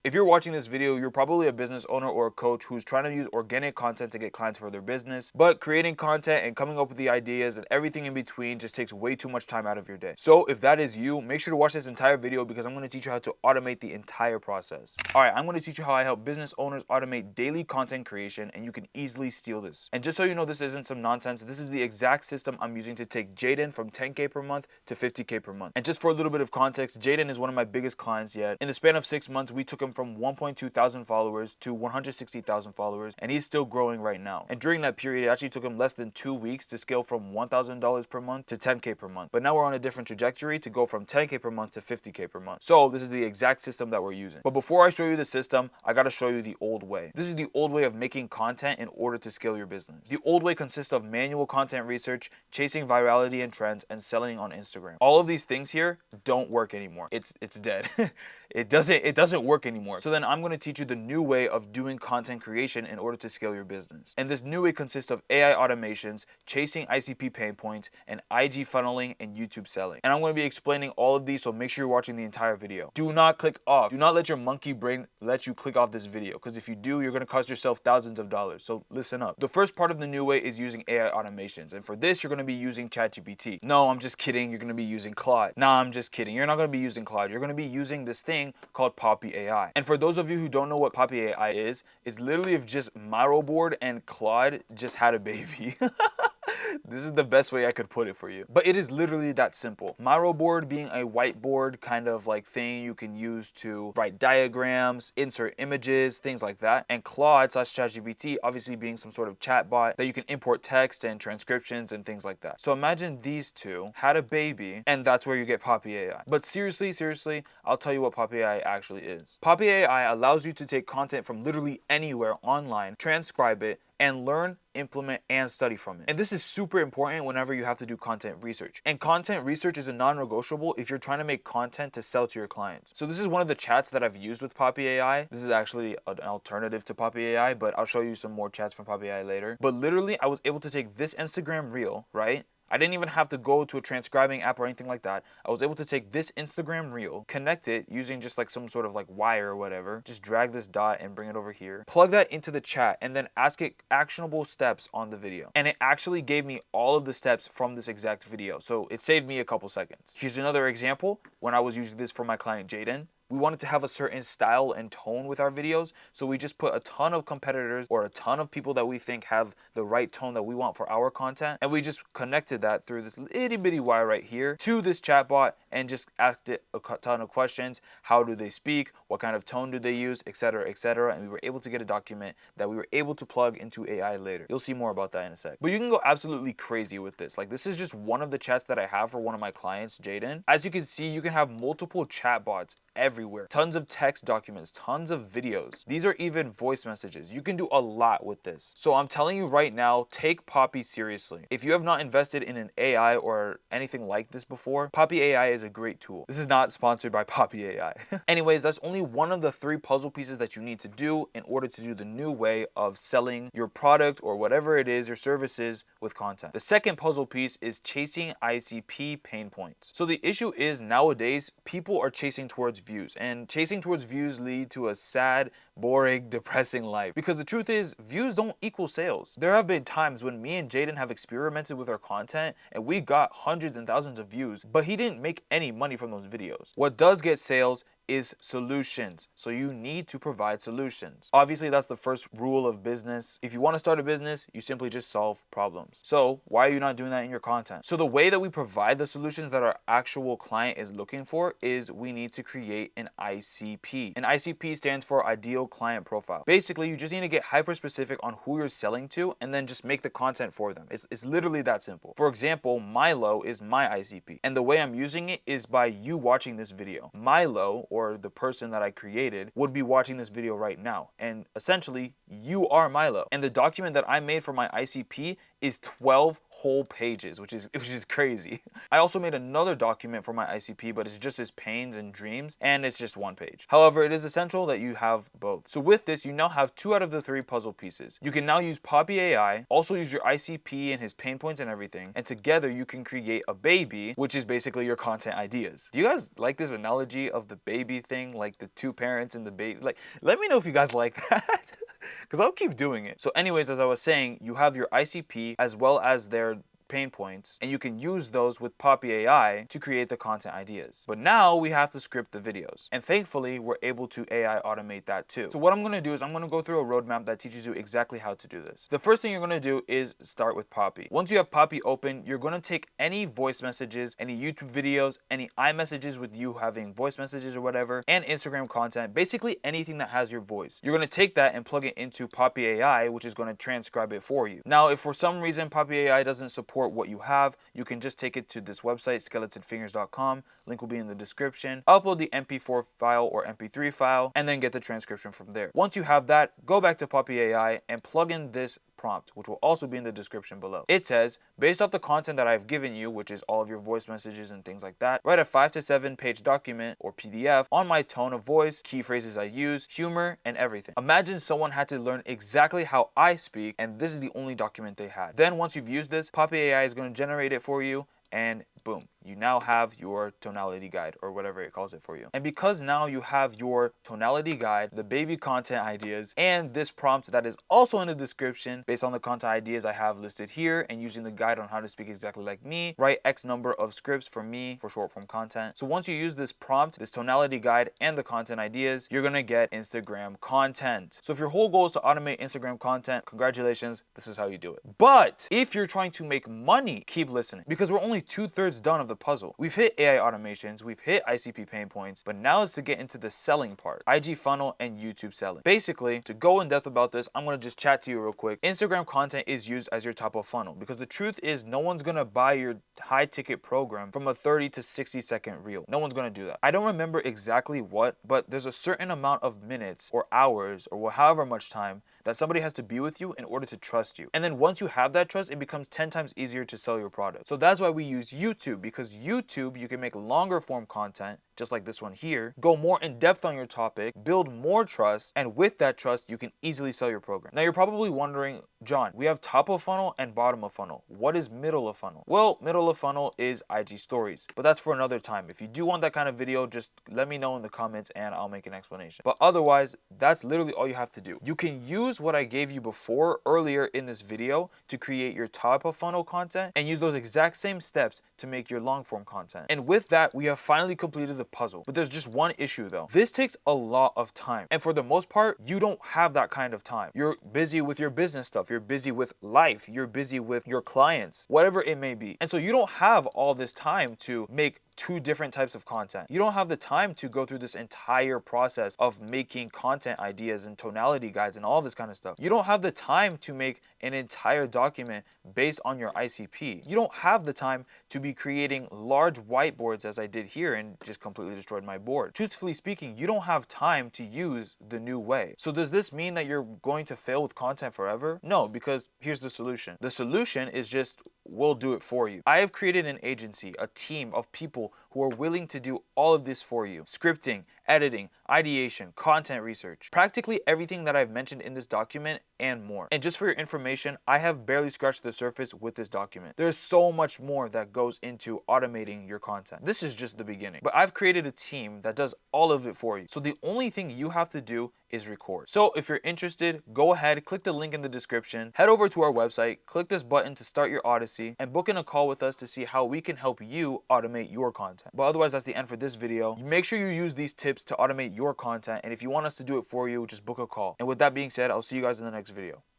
If you're watching this video, you're probably a business owner or a coach who's trying to use organic content to get clients for their business, but creating content and coming up with the ideas and everything in between just takes way too much time out of your day. So if that is you, make sure to watch this entire video because I'm going to teach you how to automate the entire process. All right, I'm going to teach you how I help business owners automate daily content creation, and you can easily steal this. And just so you know, this isn't some nonsense. This is the exact system I'm using to take Jaden from 10K per month to 50K per month. And just for a little bit of context, Jaden is one of my biggest clients yet. In the span of 6 months, we took him from 1.2 thousand followers to 160,000 followers, and he's still growing right now. And during that period, it actually took him less than 2 weeks to scale from $1,000 per month to 10K per month. But now we're on a different trajectory to go from 10K per month to 50K per month. So this is the exact system that we're using. But before I show you the system, I gotta show you the old way. This is the old way of making content in order to scale your business. The old way consists of manual content research, chasing virality and trends, and selling on Instagram. All of these things here don't work anymore. It's dead. It doesn't work anymore. So then I'm going to teach you the new way of doing content creation in order to scale your business. And this new way consists of AI automations, chasing ICP pain points, and IG funneling and YouTube selling. And I'm going to be explaining all of these, so make sure you're watching the entire video. Do not click off. Do not let your monkey brain let you click off this video, because if you do, you're going to cost yourself thousands of dollars. So listen up. The first part of the new way is using AI automations. And for this, you're going to be using ChatGPT. No, I'm just kidding. You're going to be using Claude. Nah, I'm just kidding. You're not going to be using Claude. You're going to be using this thing called Poppy AI. And for those of you who don't know what Poppy AI is, it's literally if just Myroboard and Claude just had a baby. This is the best way I could put it for you. But it is literally that simple. Myroboard being a whiteboard kind of like thing you can use to write diagrams, insert images, things like that. And Claude / ChatGPT obviously being some sort of chatbot that you can import text and transcriptions and things like that. So imagine these two had a baby, and that's where you get Poppy AI. But seriously, I'll tell you what Poppy AI actually is. Poppy AI allows you to take content from literally anywhere online, transcribe it, and learn, implement, and study from it. And this is super important whenever you have to do content research. And content research is a non-negotiable if you're trying to make content to sell to your clients. So this is one of the chats that I've used with Poppy AI. This is actually an alternative to Poppy AI, but I'll show you some more chats from Poppy AI later. But literally, I was able to take this Instagram reel, right? I didn't even have to go to a transcribing app or anything like that. I was able to take this Instagram reel, connect it using just like some sort of like wire or whatever, just drag this dot and bring it over here, plug that into the chat, and then ask it actionable steps on the video. And it actually gave me all of the steps from this exact video. So it saved me a couple seconds. Here's another example when I was using this for my client Jaden. We wanted to have a certain style and tone with our videos, so we just put a ton of competitors or a ton of people that we think have the right tone that we want for our content, and we just connected that through this itty bitty wire right here to this chatbot and just asked it a ton of questions. How do they speak? What kind of tone do they use? Etc, etc. And we were able to get a document that we were able to plug into AI later. You'll see more about that in a sec. But you can go absolutely crazy with this. Like, this is just one of the chats that I have for one of my clients, Jaden. As you can see, you can have multiple chatbots everywhere. Tons of text documents, tons of videos. These are even voice messages. You can do a lot with this. So I'm telling you right now, take Poppy seriously. If you have not invested in an AI or anything like this before, Poppy AI is a great tool. This is not sponsored by Poppy AI. Anyways, that's only one of the 3 puzzle pieces that you need to do in order to do the new way of selling your product or whatever it is, your services, with content. The second puzzle piece is chasing ICP pain points. So the issue is nowadays, people are chasing towards views, and chasing towards views lead to a sad, boring, depressing life. Because the truth is, views don't equal sales. There have been times when me and Jaden have experimented with our content and we got hundreds and thousands of views, but he didn't make any money from those videos. What does get sales is solutions. So you need to provide solutions. Obviously, that's the first rule of business. If you want to start a business, you simply just solve problems. So why are you not doing that in your content? So the way that we provide the solutions that our actual client is looking for is we need to create an ICP. An ICP stands for Ideal Client Profile. Basically, you just need to get hyper specific on who you're selling to and then just make the content for them. It's literally that simple. For example, Milo is my ICP. And the way I'm using it is by you watching this video. Milo, or the person that I created, would be watching this video right now. And essentially, you are Milo. And the document that I made for my ICP is 12 whole pages, which is crazy. I also made another document for my ICP, but it's just his pains and dreams, and it's just 1 page. However, it is essential that you have both. So with this, you now have 2 out of the 3 puzzle pieces. You can now use Poppy AI, also use your ICP and his pain points and everything, and together you can create a baby, which is basically your content ideas. Do you guys like this analogy of the baby thing, like the 2 parents and the baby? Like, let me know if you guys like that, because I'll keep doing it. So anyways, as I was saying, you have your ICP as well as their pain points, and you can use those with Poppy AI to create the content ideas. But now we have to script the videos, and thankfully we're able to AI automate that too. So what I'm going to do is I'm going to go through a roadmap that teaches you exactly how to do this. The first thing you're going to do is start with Poppy. Once you have Poppy open, you're going to take any voice messages, any YouTube videos, any iMessages with you having voice messages or whatever, and Instagram content, basically anything that has your voice. You're going to take that and plug it into Poppy AI, which is going to transcribe it for you. Now, if for some reason Poppy AI doesn't support what you have, you can just take it to this website, skeletonfingers.com. Link will be in the description. Upload the MP4 file or MP3 file, and then get the transcription from there. Once you have that, go back to Poppy AI and plug in this prompt, which will also be in the description below. It says, based off the content that I've given you, which is all of your voice messages and things like that, write a 5 to 7 page document or PDF on my tone of voice, key phrases I use, humor, and everything. Imagine someone had to learn exactly how I speak, and this is the only document they had. Then once you've used this, Poppy AI is going to generate it for you, and boom, you now have your tonality guide, or whatever it calls it for you. And because now you have your tonality guide, the baby content ideas, and this prompt that is also in the description based on the content ideas I have listed here, and using the guide on how to speak exactly like me, write X number of scripts for me for short form content. So once you use this prompt, this tonality guide, and the content ideas, you're gonna get Instagram content. So if your whole goal is to automate Instagram content, congratulations, this is how you do it. But if you're trying to make money, keep listening, because we're only 2/3 done of the puzzle. We've hit AI automations, we've hit ICP pain points, but now it's to get into the selling part, IG funnel and YouTube selling. Basically, to go in depth about this, I'm gonna just chat to you real quick. Instagram content is used as your top of funnel, because the truth is no one's gonna buy your high ticket program from a 30 to 60 second reel. No one's gonna do that. I don't remember exactly what, but there's a certain amount of minutes or hours or however much time that somebody has to be with you in order to trust you. And then once you have that trust, it becomes 10 times easier to sell your product. So that's why we use YouTube, because YouTube, you can make longer form content, just like this one here, go more in depth on your topic, build more trust, and with that trust, you can easily sell your program. Now you're probably wondering, John, we have top of funnel and bottom of funnel. What is middle of funnel? Well, middle of funnel is IG stories, but that's for another time. If you do want that kind of video, just let me know in the comments and I'll make an explanation. But otherwise, that's literally all you have to do. You can use what I gave you before earlier in this video to create your top of funnel content and use those exact same steps to make your long form content. And with that, we have finally completed the puzzle. But there's just one issue though. This takes a lot of time. And for the most part, you don't have that kind of time. You're busy with your business stuff. You're busy with life. You're busy with your clients, whatever it may be. And so you don't have all this time to make 2 different types of content. You don't have the time to go through this entire process of making content ideas and tonality guides and all this kind of stuff. You don't have the time to make an entire document based on your ICP. You don't have the time to be creating large whiteboards as I did here and just completely destroyed my board. Truthfully speaking, you don't have time to use the new way. So does this mean that you're going to fail with content forever? No, because here's the solution. The solution is just, we'll do it for you. I have created an agency, a team of people who are willing to do all of this for you. Scripting, editing, ideation, content research, practically everything that I've mentioned in this document and more. And just for your information, I have barely scratched the surface with this document. There's so much more that goes into automating your content. This is just the beginning. But I've created a team that does all of it for you. So the only thing you have to do is record. So if you're interested, go ahead, click the link in the description, head over to our website, click this button to start your Odyssey, and book in a call with us to see how we can help you automate your content. But otherwise, that's the end for this video. Make sure you use these tips to automate your content, and if you want us to do it for you, just book a call. And with that being said, I'll see you guys in the next video.